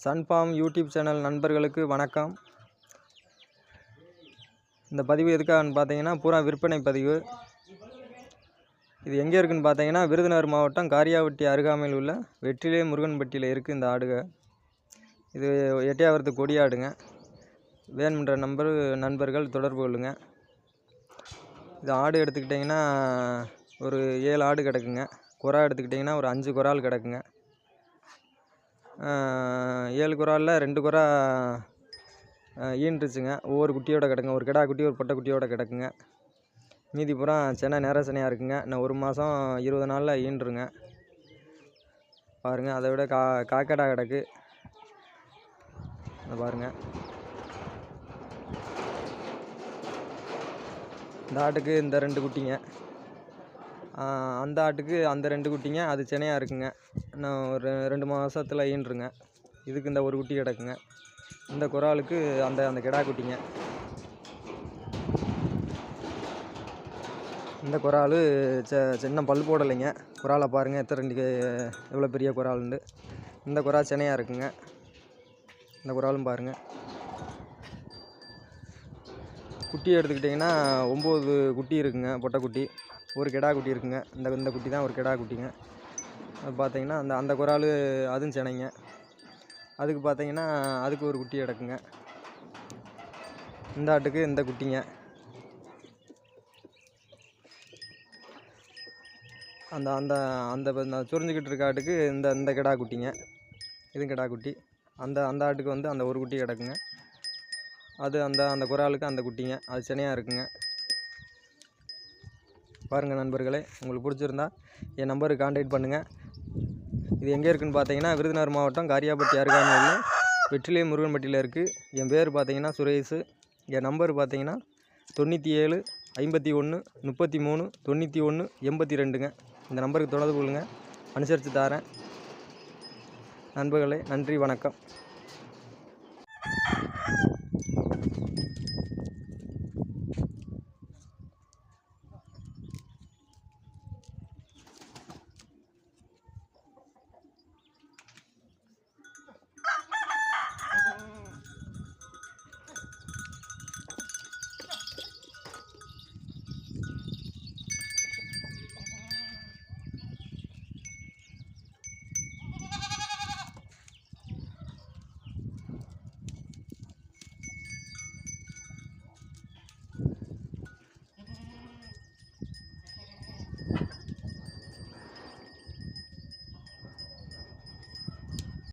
Sun form YouTube channel நண்பர்களுக்கு வணக்கம். இந்த பதிவு எதுக்காகன்னு பார்த்தீங்கன்னா, பூரா விற்பனை பதிவு. இது எங்கே இருக்குதுன்னு பார்த்தீங்கன்னா, விருதுநகர் மாவட்டம் காரியாபட்டி அருகாமையில் உள்ள வெற்றிலே முருகன்பட்டியில் இருக்குது இந்த ஆடுக. இது எட்டையாவரத்து கொடி ஆடுங்க. வேணுன்ற நண்பர்கள் தொடர்பு கொள்ளுங்க. இது ஆடு எடுத்துக்கிட்டிங்கன்னா ஒரு 7 ஆடு கிடக்குங்க. குறா எடுத்துக்கிட்டிங்கன்னா ஒரு 5 குறால் கிடக்குங்க. 7 குறாலில் 2 குறா ஈன்றுச்சுங்க. ஒவ்வொரு குட்டியோட கிடக்குங்க. ஒரு கிடா குட்டி ஒரு பொட்டை குட்டியோட கிடக்குங்க. மீதி பூரா செனை நேரசனையாக இருக்குங்க. இன்னும் 1 மாதம் 20 நாளில் ஈன்றுங்க. பாருங்கள், அதை விட காக்கடா கிடக்கு. பாருங்கள், இந்த ஆட்டுக்கு இந்த 2 குட்டிங்க, அந்த ஆட்டுக்கு அந்த 2 குட்டிங்க. அது செனையாக இருக்குங்க. இன்னும் ஒரு 2 மாதத்தில் ஈன்றுங்க. இதுக்கு இந்த ஒரு குட்டி கிடக்குங்க. இந்த குறாலுக்கு அந்த கிடா குட்டிங்க. இந்த குறால் சின்ன பல் போடலைங்க. குறாலை பாருங்கள், எவ்வளோ பெரிய குறாலுண்டு. இந்த குறா செனையாக இருக்குங்க. இந்த குறாலும் பாருங்கள். குட்டி எடுத்துக்கிட்டிங்கன்னா 9 குட்டி இருக்குங்க. பொட்டை குட்டி ஒரு கிடா குட்டி இருக்குங்க. இந்த குட்டி தான் ஒரு கிடா குட்டிங்க. அது பார்த்தீங்கன்னா அந்த குறால் அதுவும் செனைங்க. அதுக்கு பார்த்தீங்கன்னா அதுக்கு ஒரு குட்டி கிடக்குங்க. இந்த ஆட்டுக்கு இந்த குட்டிங்க. அந்த சுரிஞ்சிக்கிட்டு இருக்க ஆட்டுக்கு இந்த கிடா குட்டிங்க. இது கிடா குட்டி. அந்த ஆட்டுக்கு அந்த ஒரு குட்டி கிடக்குங்க. அது அந்த குறாலுக்கு அந்த குட்டிங்க. அது செனையாக இருக்குங்க. பாருங்கள் நண்பர்களே, உங்களுக்கு பிடிச்சிருந்தா என் நம்பருக்கு கான்டாக்ட் பண்ணுங்கள். இது எங்கே இருக்குதுன்னு பார்த்தீங்கன்னா, விருதுநகர் மாவட்டம் காரியாபட்டி அருகாமையில் வெற்றிலே முருகன்பட்டியில் இருக்குது. என் பேர் பார்த்தீங்கன்னா சுரேஷ். என் நம்பர் பார்த்தீங்கன்னா 97 51 33 91 82ங்க. இந்த நம்பருக்கு தொடர்பு கொள்ளுங்கள். அனுசரித்து தரேன். நண்பர்களே, நன்றி, வணக்கம்.